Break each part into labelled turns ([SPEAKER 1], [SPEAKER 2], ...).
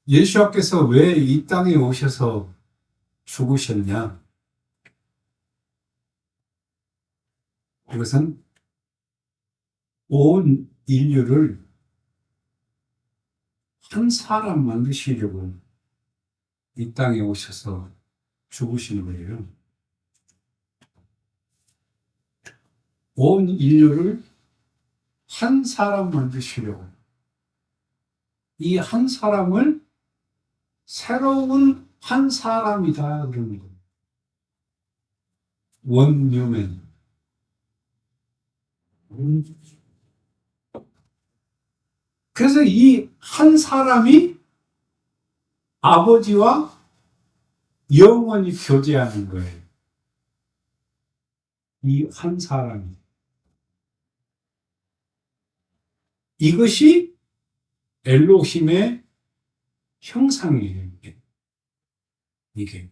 [SPEAKER 1] 예수님께서 왜 이 땅에 오셔서 죽으셨냐? 이것은 온 인류를 한 사람 만드시려고 이 땅에 오셔서 죽으신 거예요. 온 인류를 한 사람 만드시려고. 이 한 사람을 새로운 한 사람이다 그러는 거예요. 원뉴맨. 그래서 이 한 사람이 아버지와 영원히 교제하는 거예요. 이 한 사람이. 이것이 엘로힘의 형상이에요. 이게.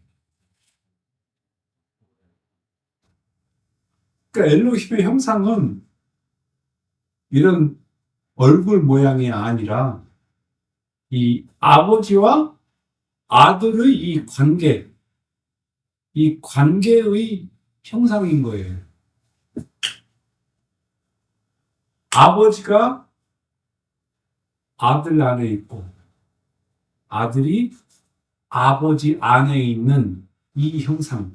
[SPEAKER 1] 그러니까 엘로힘의 형상은 이런 얼굴 모양이 아니라 이 아버지와 아들의 이 관계의 형상인 거예요. 아버지가 아들 안에 있고 아들이 아버지 안에 있는 이 형상.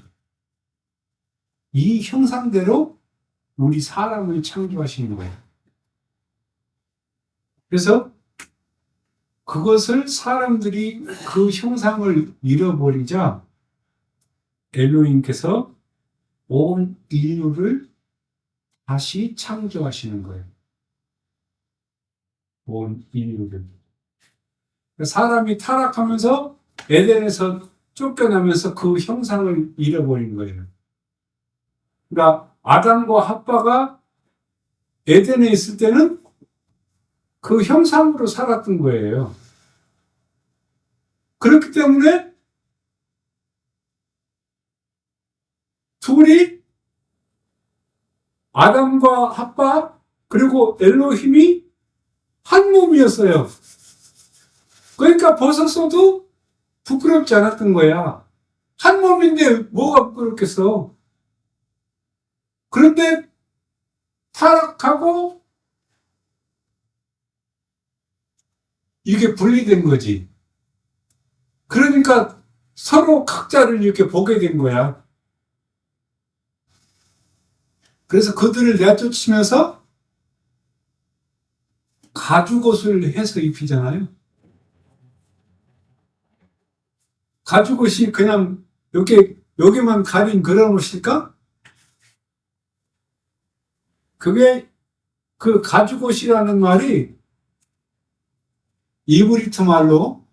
[SPEAKER 1] 이 형상대로 우리 사람을 창조하시는 거예요. 그래서 그것을 사람들이 그 형상을 잃어버리자 엘로힘께서 온 인류를 다시 창조하시는 거예요. 온 인류를. 사람이 타락하면서 에덴에서 쫓겨나면서 그 형상을 잃어버린 거예요. 그러니까 아담과 핫바가 에덴에 있을 때는 그 형상으로 살았던 거예요. 그렇기 때문에 둘이 아담과 핫바 그리고 엘로힘이 한 몸이었어요. 그러니까 벗었어도 부끄럽지 않았던 거야. 한 몸인데 뭐가 부끄럽겠어. 그런데 타락하고 이게 분리된 거지. 그러니까 서로 각자를 이렇게 보게 된 거야. 그래서 그들을 내쫓으면서 가죽옷을 해서 입히잖아요. 가죽옷이 그냥 여기만 가린 그런 옷일까? 그게 그 가죽옷이라는 말이 이브리트 말로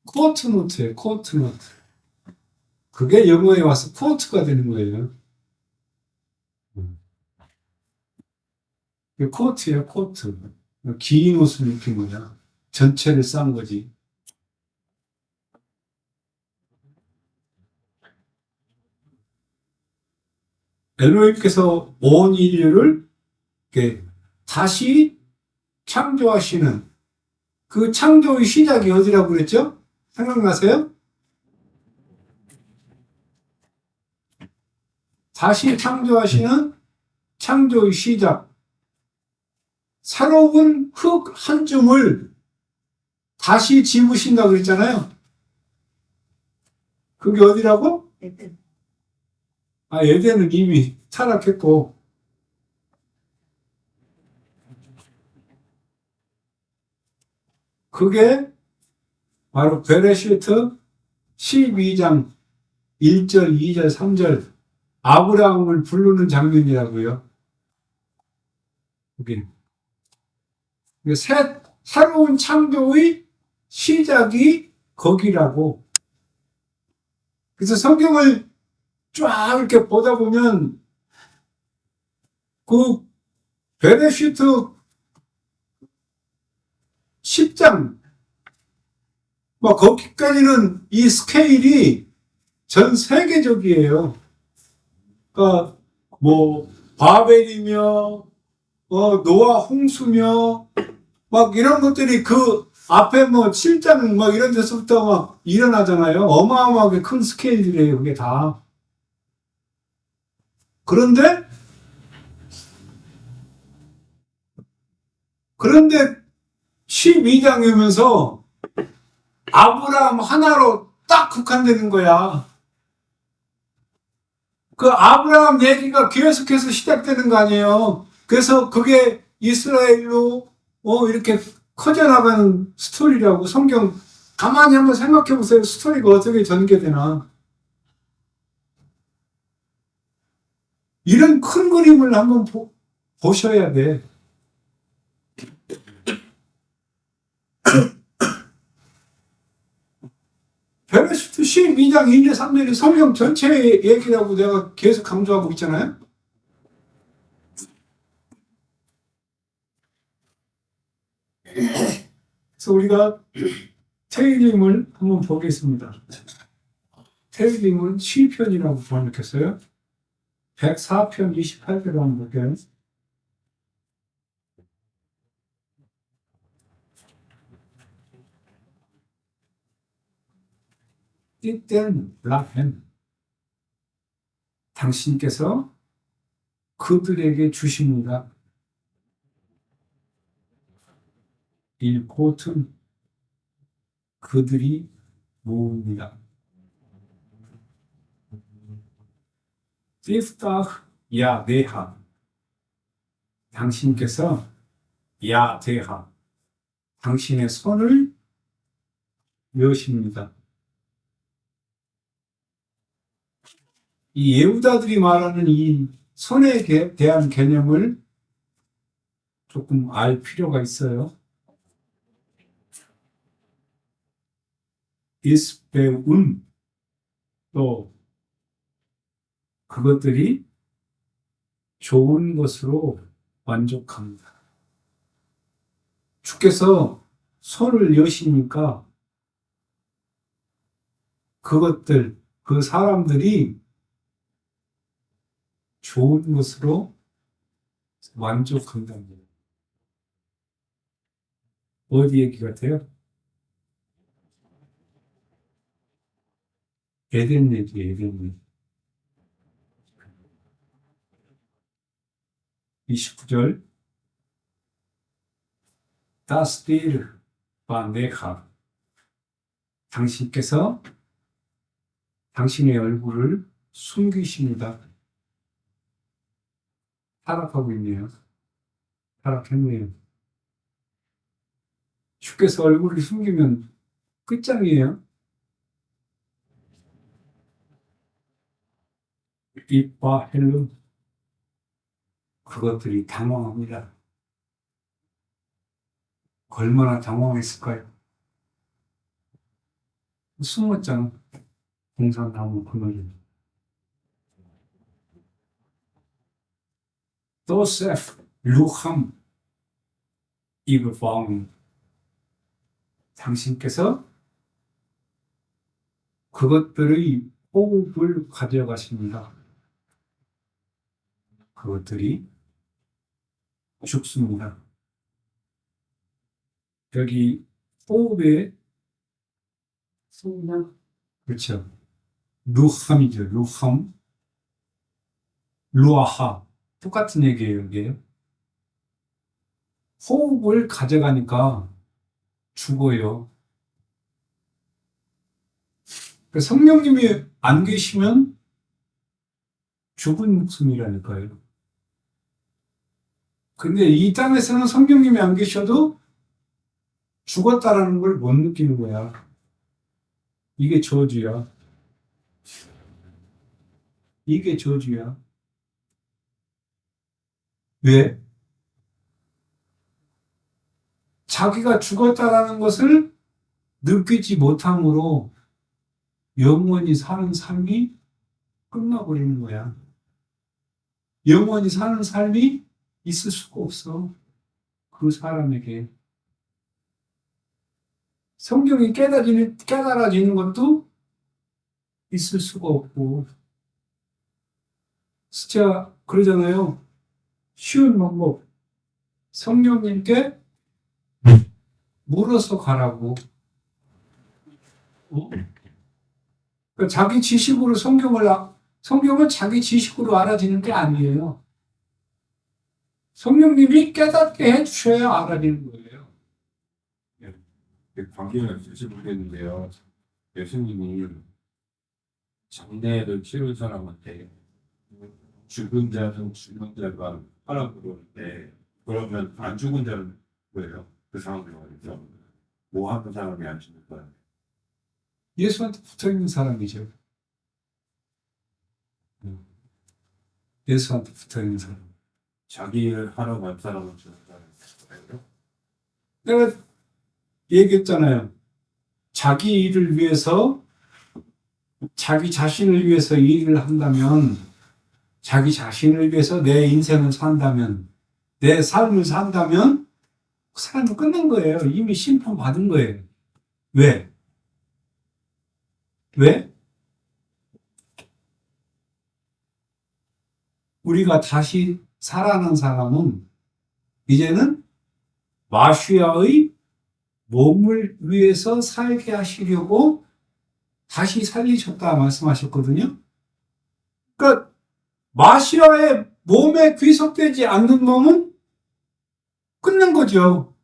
[SPEAKER 1] 코트노트예요. 코트노트. 그게 영어에 와서 코트가 되는 거예요. 코트예요. 코트. 긴 옷을 입힌 거야. 전체를 싼 거지. 엘로힘께서 온 인류를 다시 창조하시는 그 창조의 시작이 어디라고 그랬죠? 생각나세요? 다시 창조하시는 창조의 시작. 새로운 흙 한 줌을 다시 집으신다고 그랬잖아요. 그게 어디라고? 에덴. 에덴은 이미 타락했고. 그게 바로 베레시트 12장 1절, 2절, 3절 아브라함을 부르는 장면이라고요. 그게 새로운 창조의 시작이 거기라고. 그래서 성경을 쫙 이렇게 보다 보면 그 베레시트 10장 거기까지는 이 스케일이 전 세계적이에요. 그러니까 바벨이며 노아 홍수며 이런 것들이 그 앞에 뭐 7장 뭐 이런 데서부터 막 일어나잖아요. 어마어마하게 큰 스케일이래요, 그게 다. 그런데 12장이면서 아브라함 하나로 딱 국한되는 거야. 그 아브라함 얘기가 계속해서 시작되는 거 아니에요. 그래서 그게 이스라엘로 이렇게 커져나가는 스토리라고. 성경 가만히 한번 생각해 보세요. 스토리가 어떻게 전개되나. 이런 큰 그림을 한번 보셔야 돼. 베레시트 12장 1절 3절이 성경 전체의 얘기라고 내가 계속 강조하고 있잖아요. 그래서 우리가 테일림을 한번 보겠습니다. 테일림은 시편이라고 번역했어요. 104편 28절로 한번 볼게요. 띠땐 라펜, 당신께서 그들에게 주십니다. 일코튼, 그들이 모읍니다. 띠프타흐 야데하, 당신께서 야데하, 당신의 손을 여십니다. 이 예후다들이 말하는 이 손에 대한 개념을 조금 알 필요가 있어요. 이스베운, 또 그것들이 좋은 것으로 만족합니다. 주께서 손을 여시니까 그것들, 그 사람들이 좋은 것으로 만족한답니다. 어디 얘기 같아요? 에덴 얘기예요, 에덴 얘기. 29절. 다스디르 바네카, 당신께서 당신의 얼굴을 숨기십니다. 타락하고 있네요. 타락했네요. 주께서 얼굴을 숨기면 끝장이에요. 입과 헬름, 그것들이 당황합니다. 얼마나 당황했을까요? 숨었잖아. 공산나무 그늘에. 도세프 루함 이브바움, 당신께서 그것들의 호흡을 가져가십니다. 그것들이 죽습니다. 여기 호흡의 소나, 그렇죠. 루함이죠. 루함, 루아하, 똑같은 얘기예요. 이게 호흡을 가져가니까 죽어요. 성령님이 안 계시면 죽은 목숨이라니까요. 근데 이 땅에서는 성령님이 안 계셔도 죽었다라는 걸 못 느끼는 거야. 이게 저주야. 이게 저주야. 왜? 자기가 죽었다라는 것을 느끼지 못함으로 영원히 사는 삶이 끝나버리는 거야. 영원히 사는 삶이 있을 수가 없어. 그 사람에게. 성경이 깨달아지는 것도 있을 수가 없고. 진짜 그러잖아요. 쉬운 방법. 성령님께 물어서 가라고. 어? 그러니까 자기 지식으로 성경은 자기 지식으로 알아지는 게 아니에요. 성령님이 깨닫게 해주셔야 알아지는 거예요.
[SPEAKER 2] 관계가 있을지 모르겠는데요. 예수님이 장례를 치른 사람한테 죽은 자는 죽은 자가 하라고 그러는데, 그러면 안 죽은 자는 왜요? 그 상황을 말이죠. 뭐 하는 사람이 안 죽는 거예요?
[SPEAKER 1] 예수한테 붙어 있는 사람이죠. 예수한테 붙어 있는 사람.
[SPEAKER 2] 자기 일을 하러 간 사람은 죽는 사람이에요?
[SPEAKER 1] 내가 얘기했잖아요. 자기 일을 위해서, 자기 자신을 위해서 일을 한다면, 자기 자신을 위해서 내 인생을 산다면, 내 삶을 산다면, 그 사람은 끝난 거예요. 이미 심판받은 거예요. 왜? 왜? 우리가 다시 살아난 사람은 이제는 마시아의 몸을 위해서 살게 하시려고 다시 살리셨다 말씀하셨거든요. 그러니까 마시아의 몸에 귀속되지 않는 몸은 끝난 거죠.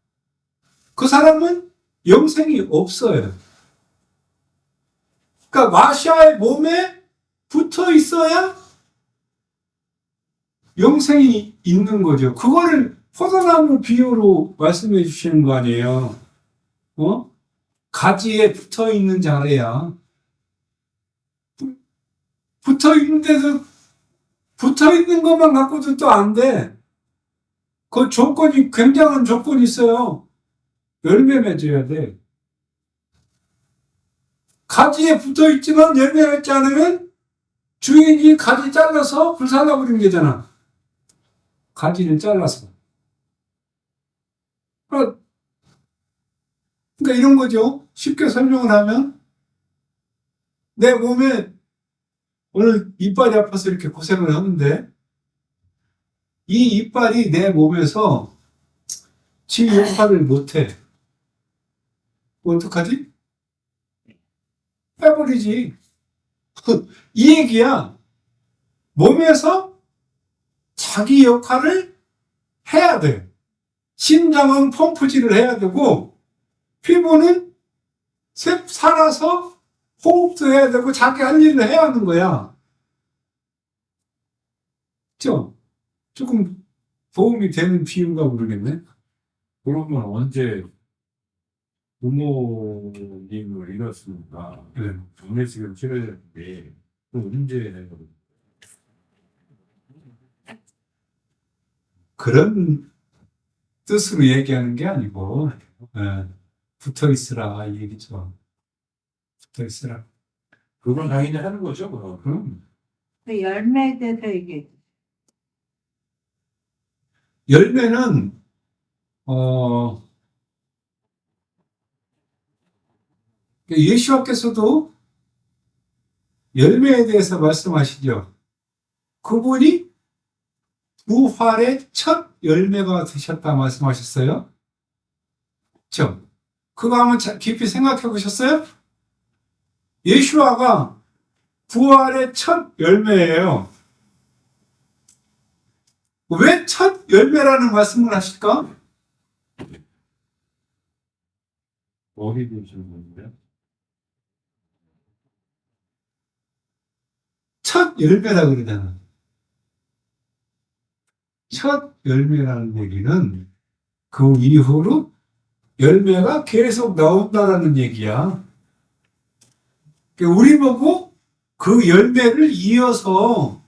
[SPEAKER 1] 그 사람은 영생이 없어요. 그러니까 마시아의 몸에 붙어 있어야 영생이 있는 거죠. 그거를 포도나무 비유로 말씀해 주시는 거 아니에요. 가지에 붙어 있는 자래야. 붙어 있는데도, 붙어 있는 것만 갖고도 또 안 돼. 그 조건이, 굉장한 조건이 있어요. 열매 맺어야 돼. 가지에 붙어 있지만 열매 맺지 않으면 주인이 가지 잘라서 불살라버린 게잖아. 가지를 잘라서. 그러니까 이런 거죠. 쉽게 설명을 하면, 내 몸에 오늘 이빨이 아파서 이렇게 고생을 하는데, 이 이빨이 내 몸에서 지 역할을 못해. 어떡하지? 빼버리지. 이 얘기야. 몸에서 자기 역할을 해야 돼. 심장은 펌프질을 해야 되고, 피부는 살아서 호흡도 해야 되고, 자기 할 일을 해야 하는 거야. 그죠? 조금 도움이 되는 비유인가 모르겠네.
[SPEAKER 2] 그러면 언제 부모님을 잃었으니까
[SPEAKER 1] 네.
[SPEAKER 2] 장례식을 치러야 되는데, 그 언제
[SPEAKER 1] 그런 뜻으로 얘기하는 게 아니고, 붙어 있으라, 이 얘기죠. 붙어 있으라.
[SPEAKER 2] 그건 당연히 하는 거죠, 그럼.
[SPEAKER 3] 그 열매에 대해서 얘기해.
[SPEAKER 1] 열매는, 예수님께서도 열매에 대해서 말씀하시죠. 그분이 부활의 첫 열매가 되셨다 말씀하셨어요. 그렇죠? 그거 한번 깊이 생각해 보셨어요? 예수아가 부활의 첫 열매예요. 왜 첫 열매라는 말씀을 하실까?
[SPEAKER 2] 어디 되시는 건데요?
[SPEAKER 1] 첫 열매라 그러잖아. 첫 열매라는 얘기는 그 이후로 열매가 계속 나온다라는 얘기야. 우리 보고 그 열매를 이어서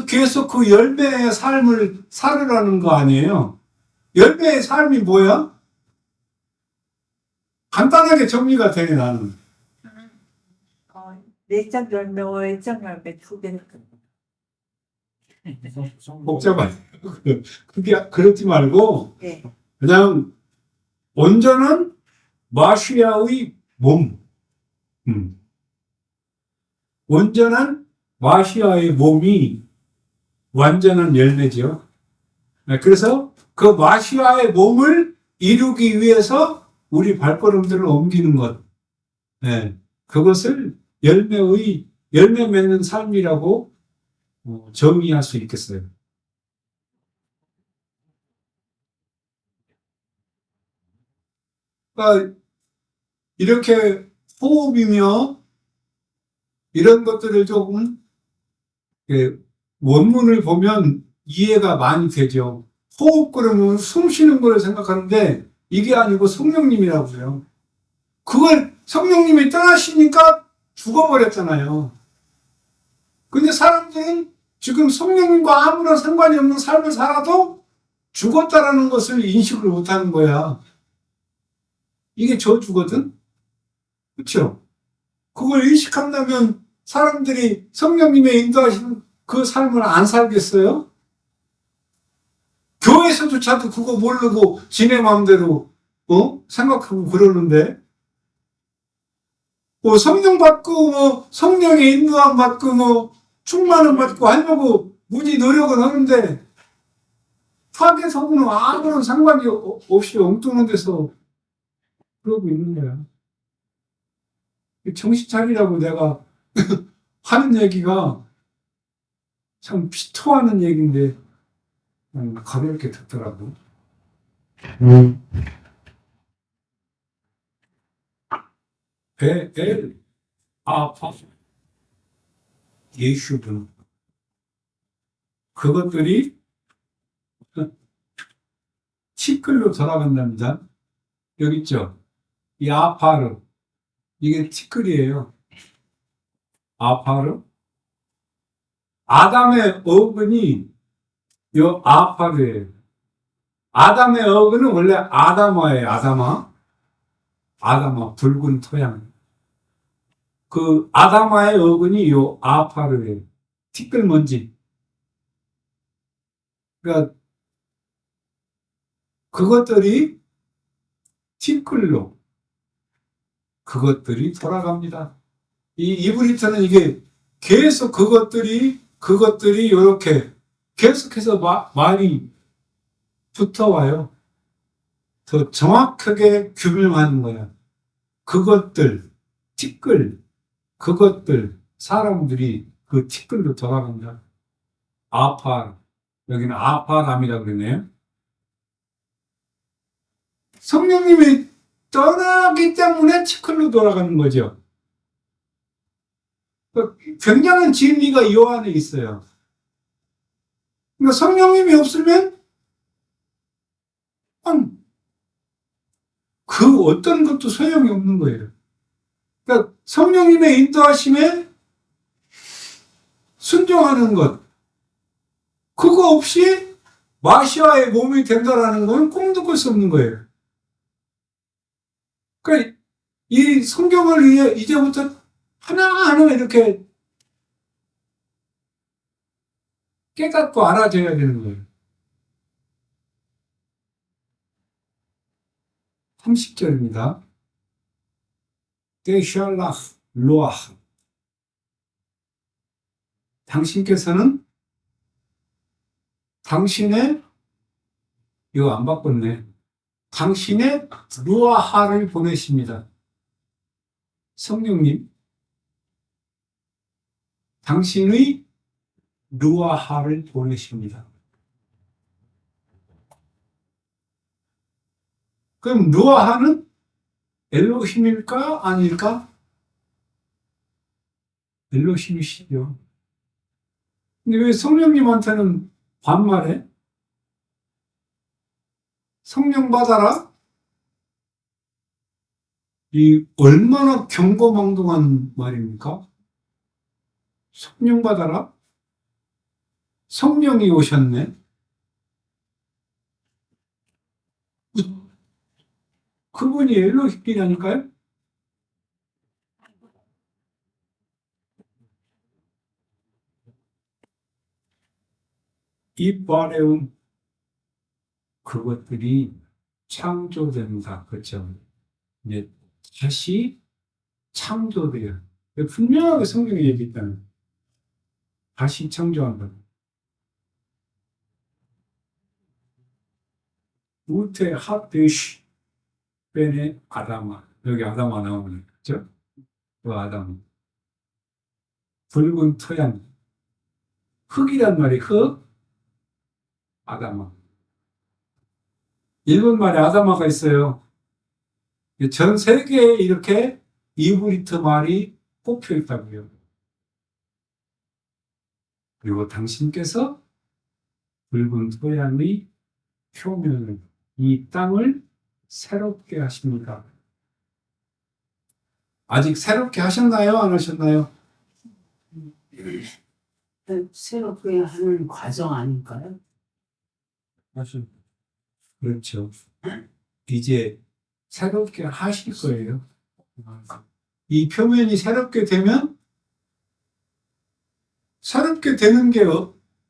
[SPEAKER 1] 계속 그 열매의 삶을 살으라는 거 아니에요. 열매의 삶이 뭐야? 간단하게 정리가 되네, 나는.
[SPEAKER 3] 내적 열매와 외적 열매 두 개.
[SPEAKER 1] 복잡한. 그게, 그렇지 말고,
[SPEAKER 3] 네.
[SPEAKER 1] 그냥 온전한 마시아의 몸. 온전한 마시아의 몸이 완전한 열매죠. 그래서 그 마시아의 몸을 이루기 위해서 우리 발걸음들을 옮기는 것. 예, 그것을 열매 맺는 삶이라고 정의할 수 있겠어요. 그러니까 이렇게 호흡이며 이런 것들을 조금 원문을 보면 이해가 많이 되죠. 호흡 그러면 숨 쉬는 걸 생각하는데 이게 아니고 성령님이라고 해요. 그걸 성령님이 떠나시니까 죽어버렸잖아요. 근데 사람들은 지금 성령님과 아무런 상관이 없는 삶을 살아도 죽었다라는 것을 인식을 못하는 거야. 이게 저주거든? 그렇죠? 그걸 인식한다면 사람들이 성령님의 인도하시는 그 삶을 안 살겠어요? 교회에서조차도 그거 모르고 지네 마음대로 생각하고 그러는데 성령 받고 성령의 인도함 받고 충만함 받고 하려고 무지 노력은 하는데 타겟하고는 아무런 상관이 없이 엉뚱한 데서 그러고 있는 거야. 정신 차리라고 내가 하는 얘기가 참 피토하는 얘기인데 가볍게 듣더라고. 베엘 아파 예슈분 그것들이 티끌로 돌아간답니다. 여기 있죠? 이 아파르 이게 티끌이에요. 아파르 아담의 어근이 요 아파르예요. 아담의 어근은 원래 아담아예요. 아담아 붉은 토양. 그 아담아의 어근이 요 아파르예요. 티끌 먼지. 그러니까 그것들이 티끌로 그것들이 돌아갑니다. 이 이브리트는 이게 계속 그것들이 이렇게 계속해서 말이 붙어와요. 더 정확하게 규명하는 거야. 그것들, 티끌, 그것들, 사람들이 그 티끌로 돌아간다. 아파, 여기는 아파람이라고 그러네요. 성령님이 떠나기 때문에 티끌로 돌아가는 거죠. 굉장한 진리가 이 안에 있어요. 그러니까 성령님이 없으면 그 어떤 것도 소용이 없는 거예요. 그러니까 성령님의 인도하심에 순종하는 것, 그거 없이 마시아의 몸이 된다라는 건 꿈도 꿀 수 없는 거예요. 그러니까 이 성경을 위해 이제부터 하나하나 이렇게 깨닫고 알아줘야 되는 거예요. 30절입니다. 데샬라흐 로아흐 당신께서는 당신의 이거 안 바꿨네. 당신의 루아하를 보내십니다. 성령님 당신의 루아하를 보내십니다. 그럼 루아하는 엘로힘일까 아닐까? 엘로힘이시죠. 근데 왜 성령님한테는 반말해? 성령 받아라? 이 얼마나 경거망동한 말입니까? 성령 받아라? 성령이 오셨네? 그분이 엘로힘이라니까요? 이 바레움 그것들이 창조됩니다. 그렇죠? 이제 다시 창조돼요. 분명하게 성경에 얘기했다는 다시 창조한다. 우테 하드시 벤의 아다마. 여기 아다마 나오는 거죠? 그 아다마. 붉은 토양. 흙이란 말이 흙. 아다마. 일본 말에 아다마가 있어요. 전 세계에 이렇게 이브리트 말이 뽑혀 있다고요. 그리고 당신께서 붉은 토양의 표면을, 이 땅을 새롭게 하십니다. 아직 새롭게 하셨나요? 안 하셨나요?
[SPEAKER 4] 새롭게 하는 과정 아닐까요?
[SPEAKER 2] 사실
[SPEAKER 1] 그렇죠. 이제 새롭게 하실 거예요. 이 표면이 새롭게 되면 새롭게 되는 게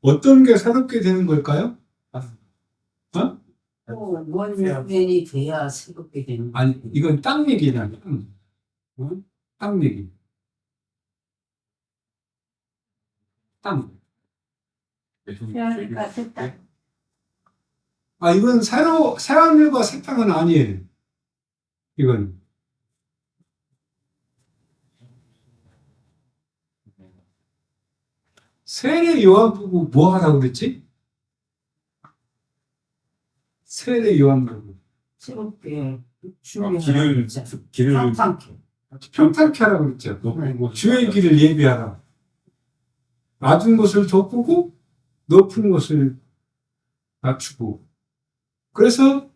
[SPEAKER 1] 어떤 게 새롭게 되는 걸까요? 어?
[SPEAKER 4] 원면이 돼야 새롭게 되는 거예요.
[SPEAKER 1] 아니, 이건 땅 얘기잖아. 땅 얘기. 땅.
[SPEAKER 3] 그러니까 됐다.
[SPEAKER 1] 아, 이건 새하늘과 새 땅은 아니에요. 이건. 세례 요한보고 뭐 하라고 그랬지? 세례 요한보고.
[SPEAKER 4] 새롭게
[SPEAKER 2] 길을
[SPEAKER 4] 평탄케
[SPEAKER 1] 평탄케 하라고 그랬죠.
[SPEAKER 2] 높은 곳
[SPEAKER 1] 주의 길을 예비하라. 낮은 곳을 돋보고 높은 곳을 낮추고. 그래서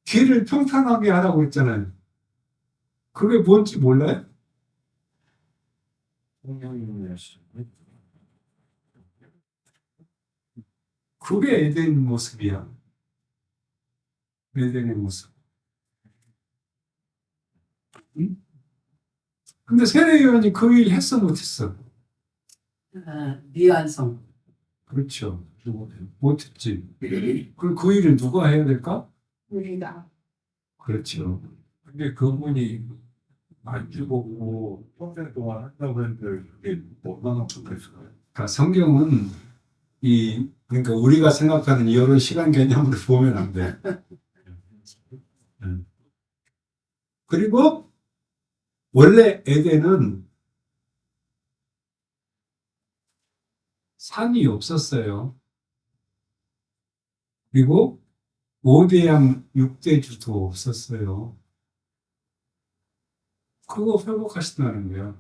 [SPEAKER 1] 길을 평탄하게 하라고 했잖아요. 그게 뭔지 몰라요? 그게 에덴 모습이야. 에덴의 모습. 응? 근데 세례요한이 그 일 했어 못했어?
[SPEAKER 4] 미완성.
[SPEAKER 1] 그렇죠. 못했지. 그럼 그 일을 누가 해야 될까?
[SPEAKER 3] 우리가
[SPEAKER 1] 그렇죠.
[SPEAKER 2] 근데 그분이 안 죽었고 평생 동안 한다고 했는데 그게 얼마나 좋겠어요.
[SPEAKER 1] 그러니까 성경은 그러니까 우리가 생각하는 이런 시간 개념으로 보면 안 돼. 그리고 원래 에덴은 산이 없었어요. 그리고 5대양 6대주도 없었어요. 그거 회복하신다는 거예요.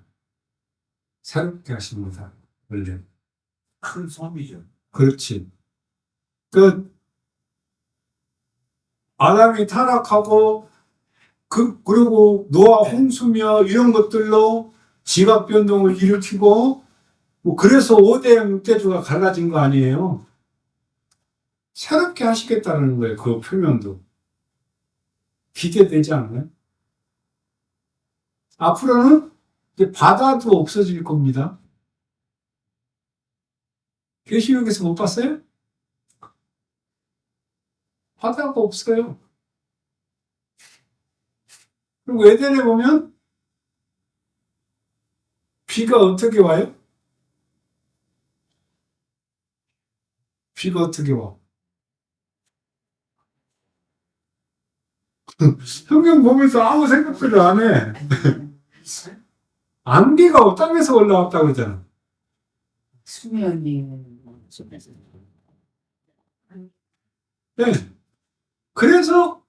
[SPEAKER 1] 새롭게 하십니다. 원래.
[SPEAKER 2] 큰 섬이죠.
[SPEAKER 1] 그렇지. 아담이 타락하고, 그리고 노아 홍수며 이런 것들로 지각 변동을 일으키고, 그래서 5대양 6대주가 갈라진 거 아니에요. 새롭게 하시겠다는 거예요. 그 표면도. 기대되지 않나요? 앞으로는 이제 바다도 없어질 겁니다. 계시록에서 못 봤어요? 바다가 없어요. 그리고 에덴에 보면 비가 어떻게 와요? 비가 어떻게 와? 성경 보면서 아무 생각들을 안 해. 안개가 땅에서 올라왔다고 그러잖아.
[SPEAKER 4] 수면이
[SPEAKER 1] 네. 그래서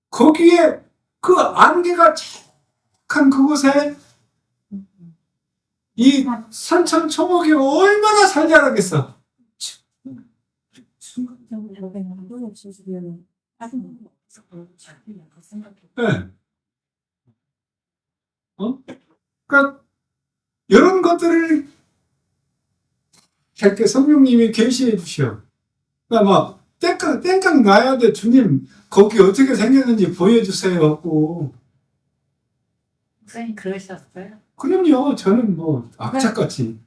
[SPEAKER 1] 거기에 그 안개가 착한 그곳에 이 산천초목이 얼마나 잘 자라겠어. 네. 그러니까 이런 것들을 이렇게 성령님이 계시해 주셔. 그러니까 막 땡깡 나야 돼. 주님 거기 어떻게 생겼는지 보여주세요 하고.
[SPEAKER 3] 선생님 그러셨어요?
[SPEAKER 1] 그럼요. 저는 뭐 악착같이.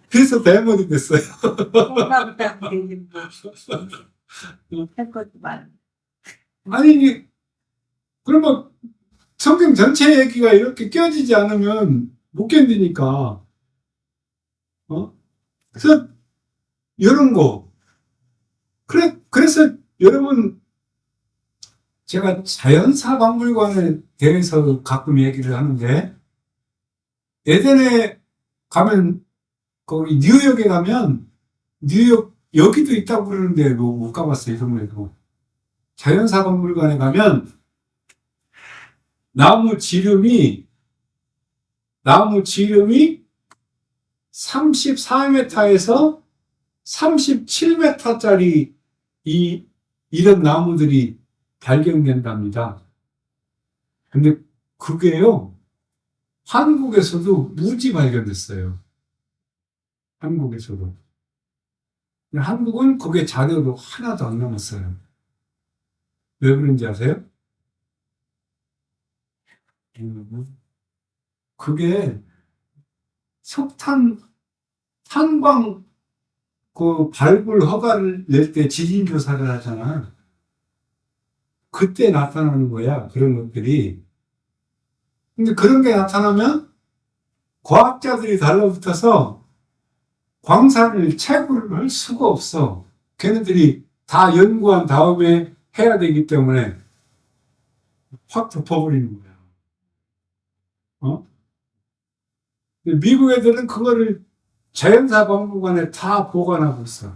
[SPEAKER 1] 그래서 대머리 됐어요.
[SPEAKER 3] 할 것도 많아.
[SPEAKER 1] 아니 그러면 성경 전체 얘기가 이렇게 껴지지 않으면 못 견디니까 그래서 이런 거. 그래서 여러분, 제가 자연사 박물관에 대해서 가끔 얘기를 하는데, 에덴에 가면, 거기 뉴욕에 가면, 뉴욕, 여기도 있다고 그러는데, 뭐, 못 가봤어요, 이런데도. 자연사 박물관에 가면, 나무 지름이 34m에서 37m짜리 이런 나무들이 발견된답니다. 근데 그게요, 한국에서도 무지 발견됐어요. 한국에서도. 근데 한국은 그게 자료로 하나도 안 남았어요. 왜 그런지 아세요? 그게 탄광 그 발굴 허가를 낼 때 지진 조사를 하잖아. 그때 나타나는 거야, 그런 것들이. 근데 그런 게 나타나면 과학자들이 달라붙어서 광산을 채굴을 할 수가 없어. 걔네들이 다 연구한 다음에 해야 되기 때문에 확 덮어버리는 거야. 미국 애들은 그거를 자연사 박물관에 다 보관하고 있어.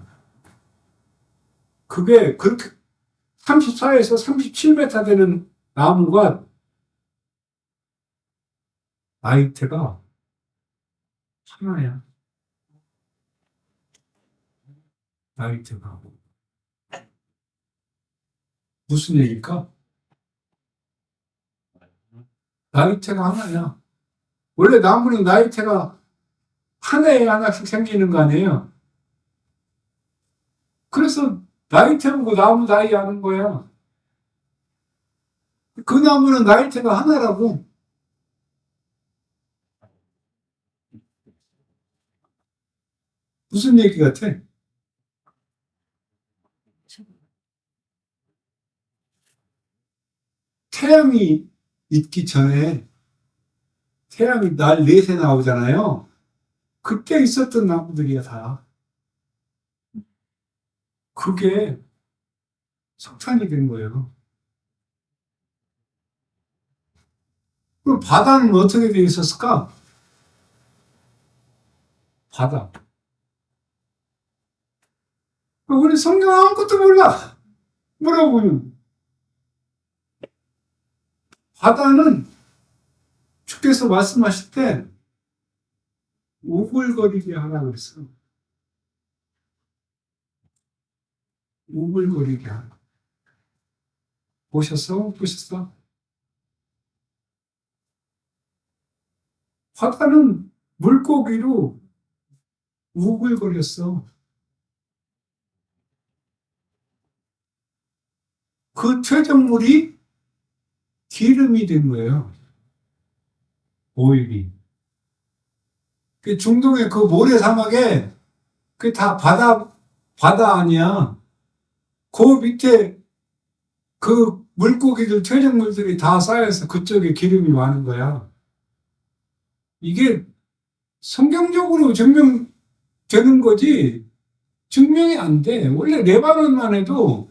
[SPEAKER 1] 그게 그렇게 34에서 37m 되는 나무가 나이테가 하나야. 나이테가. 무슨 얘기일까? 나이테가 하나야. 원래 나무는 나이테가 한 해에 하나씩 생기는 거 아니에요? 그래서 나이테 보고 나무 나이 아는 거야. 그 나무는 나이테가 하나라고. 무슨 얘기 같아? 태양이 있기 전에 태양이 날 넷에 나오잖아요. 그때 있었던 나무들이야, 다. 그게 석탄이 된 거예요. 그럼 바다는 어떻게 되어 있었을까? 바다. 우리 성경 아무것도 몰라. 물어보면. 바다는 주께서 말씀하실 때 우글거리게 하라 그랬어. 우글거리게 하라. 보셨어? 보셨어? 바다는 물고기로 우글거렸어. 그 퇴적물이 기름이 된 거예요. 오일이. 그 중동의 그 모래 사막에 그 다 바다 아니야. 그 밑에 그 물고기들 퇴적물들이 다 쌓여서 그쪽에 기름이 많은 거야. 이게 성경적으로 증명되는 거지 증명이 안 돼. 원래 레바논만 해도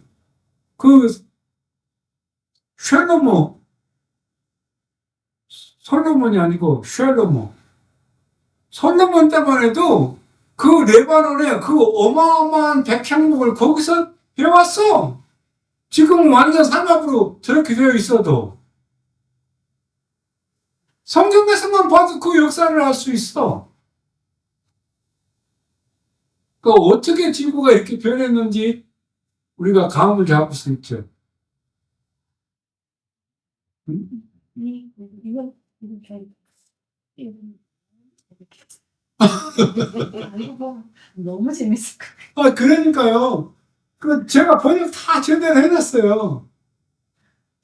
[SPEAKER 1] 그 솔로몬이 아니고 솔로몬 때만 해도 그 레바논에 그 어마어마한 백향목을 거기서 배웠어. 지금 완전 사막으로 저렇게 되어 있어도 성경에서만 봐도 그 역사를 알 수 있어. 그 어떻게 지구가 이렇게 변했는지 우리가 감을 잡을 수 있죠.
[SPEAKER 3] 이거 이거 너무 재밌을 것 같아요.
[SPEAKER 1] 그러니까요. 제가 번역 다 제대로 해놨어요.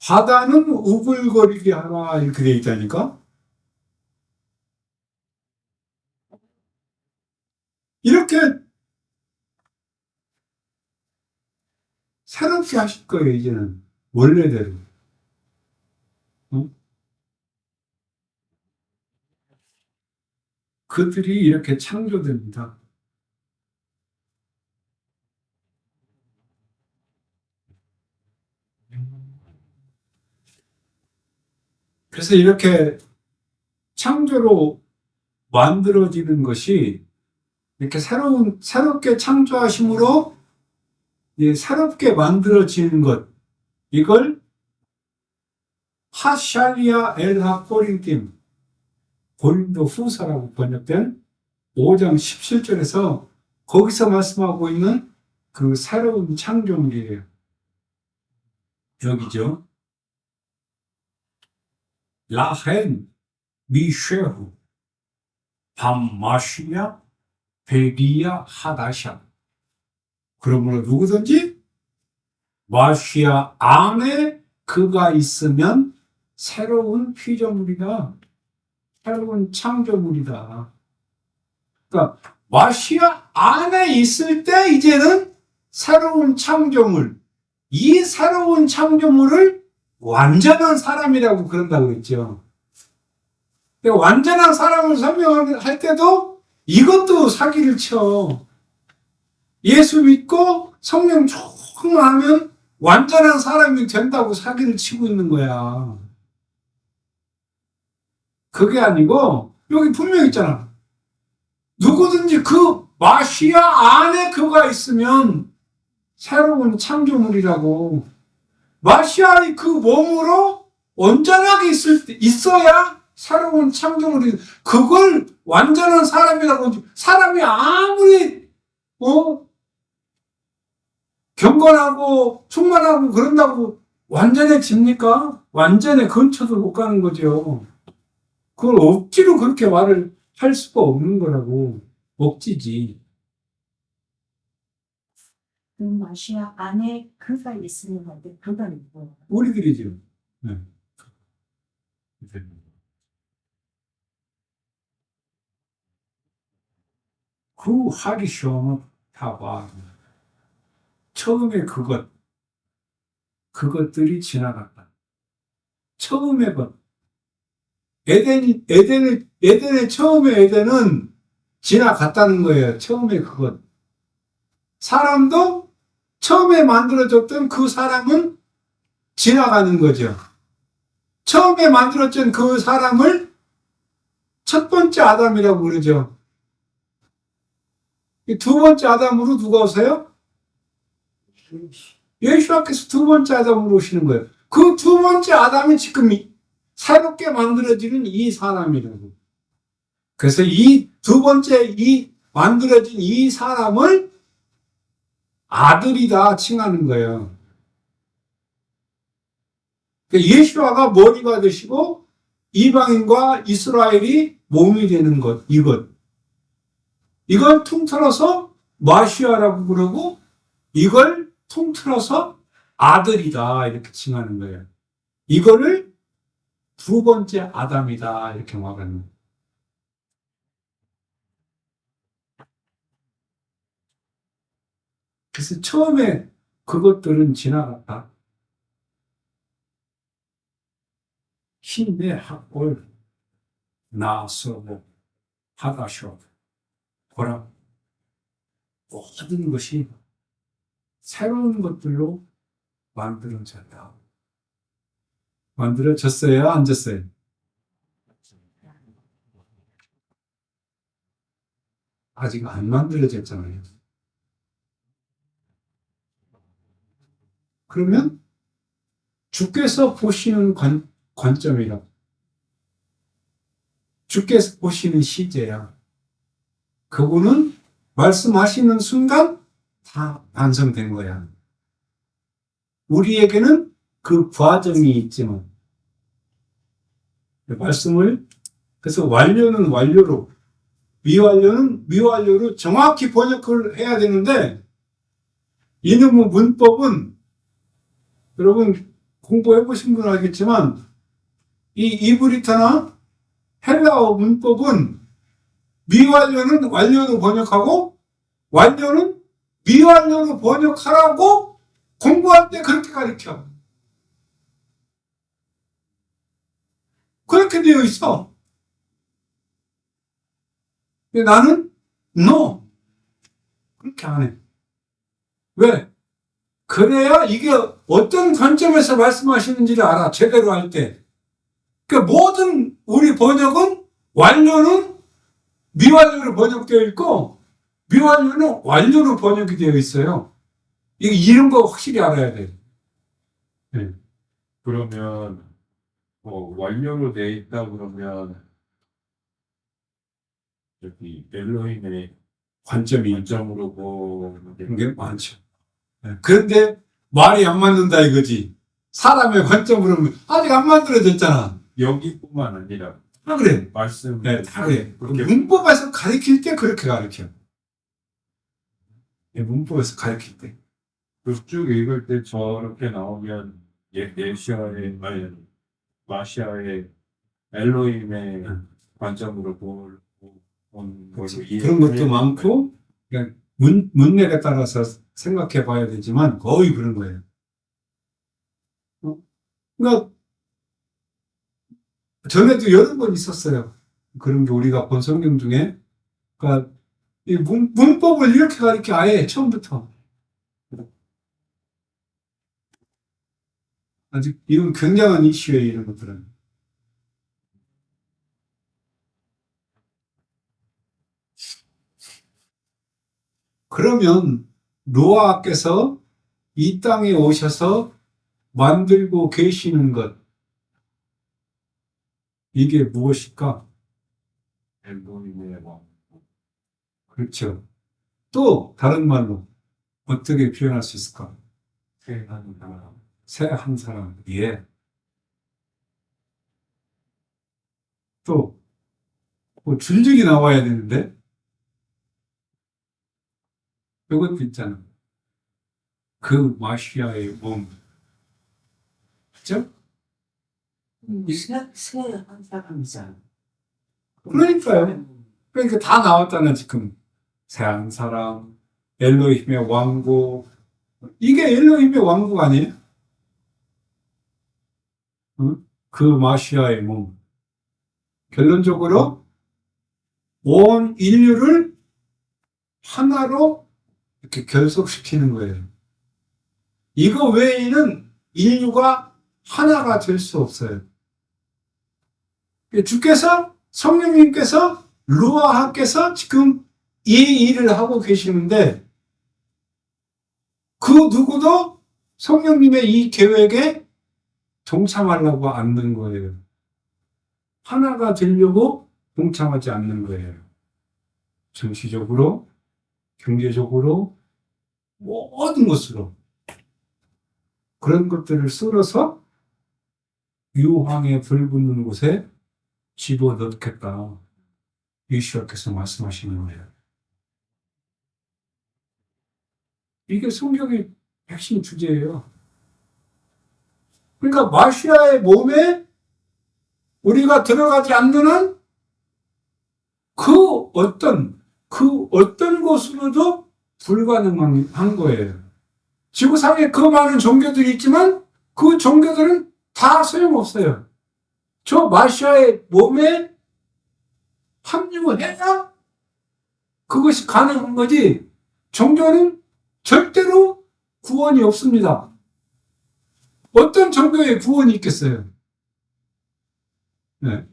[SPEAKER 1] 바다는 우글거리게 하라 이렇게 돼 있다니까. 이렇게 새롭게 하실 거예요, 이제는. 원래대로. 응? 그들이 이렇게 창조됩니다. 그래서 이렇게 창조로 만들어지는 것이 이렇게 새롭게 창조하심으로 새롭게 만들어지는 것, 이걸 하샬리아 엘하 코린팀, 고린도 후서라고 번역된 5장 17절에서 거기서 말씀하고 있는 그 새로운 창조물이에요. 여기죠. 라헨 미쉐후 밤마시야 베리야 하다샤. 그러므로 누구든지 마시아 안에 그가 있으면 새로운 피조물이다. 새로운 창조물이다. 그러니까 마시아 안에 있을 때 이제는 새로운 창조물, 이 새로운 창조물을 완전한 사람이라고 그런다고 했죠. 완전한 사람을 설명할 때도 이것도 사기를 쳐. 예수 믿고 성령 조금하면 완전한 사람이 된다고 사기를 치고 있는 거야. 그게 아니고 여기 분명히 있잖아. 누구든지 그 마시아 안에 그가 있으면 새로운 창조물이라고. 마시아의 그 몸으로 온전하게 있어야 새로운 창조물이. 그걸 완전한 사람이라고. 사람이 아무리 경건하고 충만하고 그런다고 완전해집니까? 완전의 근처도 못 가는 거죠. 그걸 억지로 그렇게 말을 할 수가 없는 거라고. 억지지.
[SPEAKER 3] 그 마시아 안에 그가 있으면 안돼. 그가 있고.
[SPEAKER 1] 우리들이죠. 네. 그 하기 시험은 다 봐. 처음에 그것들이 지나갔다. 처음에 에덴의 처음에 에덴은 지나갔다는 거예요. 처음에 그것. 사람도 처음에 만들어졌던 그 사람은 지나가는 거죠. 처음에 만들어진 그 사람을 첫 번째 아담이라고 그러죠. 두 번째 아담으로 누가 오세요? 예수님께서 두 번째 아담으로 오시는 거예요. 그 두 번째 아담이 지금 새롭게 만들어지는 이 사람이라고. 그래서 이 두 번째 만들어진 이 사람을 아들이다 칭하는 거예요. 예수아가 머리가 되시고 이방인과 이스라엘이 몸이 되는 것, 이걸 통틀어서 마시아라고 그러고 이걸 통틀어서 아들이다 이렇게 칭하는 거예요. 이거를 두 번째 아담이다 이렇게 말하는 거예요. 그래서 처음에 그것들은 지나갔다. 힘내 학골 나서고 하다쇼 보라 모든 것이 새로운 것들로 만들어졌다. 만들어졌어요? 안 졌어요? 아직 안 만들어졌잖아요. 그러면 주께서 보시는 관점이라. 주께서 보시는 시제야. 그분은 말씀하시는 순간 다 완성된 거야. 우리에게는 그 과정이 있지만 말씀을 그래서 완료는 완료로 미완료는 미완료로 정확히 번역을 해야 되는데 이놈의 문법은 여러분 공부해 보신 분은 알겠지만 이 이브리트나 헬라어 문법은 미완료는 완료로 번역하고 완료는 미완료로 번역하라고 공부할 때 그렇게 가르쳐. 그렇게 되어 있어. 근데 나는 no. 그렇게 안 해. 왜? 그래야 이게 어떤 관점에서 말씀하시는지를 알아. 제대로 할 때. 그러니까 모든 우리 번역은 완료는 미완료로 번역되어 있고 미완료는 완료로 번역이 되어 있어요. 이런 거 확실히 알아야 돼. 네.
[SPEAKER 2] 그러면 완료로 돼 있다 그러면 저기 엘로힘의
[SPEAKER 1] 관점이
[SPEAKER 2] 관점으로 보는
[SPEAKER 1] 그런 게 많죠. 네. 그런데 말이 안 맞는다 이거지. 사람의 관점으로 아직 안 만들어졌잖아.
[SPEAKER 2] 여기뿐만 아니라
[SPEAKER 1] 다 그래.
[SPEAKER 2] 말씀
[SPEAKER 1] 네, 다 그래.
[SPEAKER 2] 그렇게
[SPEAKER 1] 문법에서 가르칠 때 그렇게 가르쳐. 네, 문법에서 가르칠 때.
[SPEAKER 2] 쭉 읽을 때 저렇게 나오면 예시아의 아니 마시아의 엘로힘의 관점으로 보는 걸로
[SPEAKER 1] 그런 것도 많고, 그러니까 문맥에 따라서 생각해 봐야 되지만, 거의 그런 거예요. 그러니까, 전에도 여러 번 있었어요. 그런 게 우리가 본 성경 중에. 그러니까, 이 문법을 이렇게 가르쳐, 아예 처음부터. 아직, 이건 굉장한 이슈예요, 이런 것들은. 그러면, 노아께서 이 땅에 오셔서 만들고 계시는 것, 이게 무엇일까?
[SPEAKER 2] 엘로힘의 왕
[SPEAKER 1] 그렇죠. 또 다른 말로 어떻게 표현할 수 있을까?
[SPEAKER 2] 세한 사람
[SPEAKER 1] 새 한 사람. 예. 또 뭐 줄줄이 나와야 되는데 이것도 있잖아. 그 마시아의 몸. 그죠?
[SPEAKER 4] 새한 사람이잖아.
[SPEAKER 1] 그러니까요. 그러니까 다 나왔잖아 지금. 새 한 사람, 엘로힘의 왕국. 이게 엘로힘의 왕국 아니에요? 응? 그 마시아의 몸. 결론적으로 온 인류를 하나로 이렇게 결속시키는 거예요. 이거 외에는 인류가 하나가 될 수 없어요. 주께서, 성령님께서, 루아하께서 지금 이 일을 하고 계시는데 그 누구도 성령님의 이 계획에 동참하려고 않는 거예요. 하나가 되려고 동참하지 않는 거예요. 정치적으로, 경제적으로, 모든 것으로. 그런 것들을 썰어서 유황에 불 붙는 곳에 집어넣겠다. 예수께서 말씀하시는 거예요. 이게 성경의 핵심 주제예요. 그러니까 마시아의 몸에 우리가 들어가지 않는 한 그 어떤 것으로도 불가능한 거예요. 지구상에 그 많은 종교들이 있지만 그 종교들은 다 소용없어요. 저 마시아의 몸에 합류해야 그것이 가능한 거지. 종교는 절대로 구원이 없습니다. 어떤 종교에 구원이 있겠어요? 네.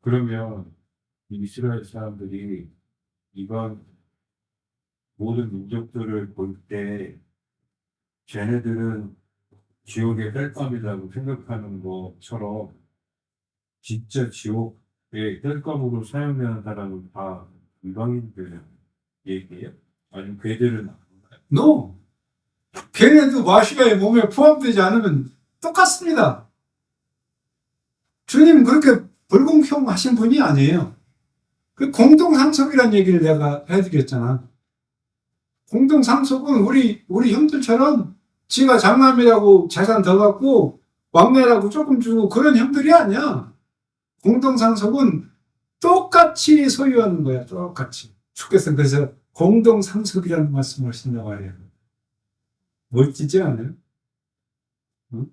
[SPEAKER 2] 그러면 이스라엘 사람들이 이번 모든 민족들을 볼 때 쟤네들은 지옥의 땔감이라고 생각하는 것처럼 진짜 지옥의 땔감으로 사용되는 사람은 다 이방인들 얘기예요? 아니면 걔들은
[SPEAKER 1] No. 걔네도 마시아의 몸에 포함되지 않으면 똑같습니다. 주님 그렇게 불공평하신 분이 아니에요. 그 공동상속이라는 얘기를 내가 해드렸잖아. 공동상속은 우리 형들처럼 지가 장남이라고 재산 더 갖고 왕래라고 조금 주고 그런 형들이 아니야. 공동상속은 똑같이 소유하는 거야. 똑같이. 주께서 그래서 공동상속이라는 말씀을 하신다고 말이에요. 멋지지 않아요? 응?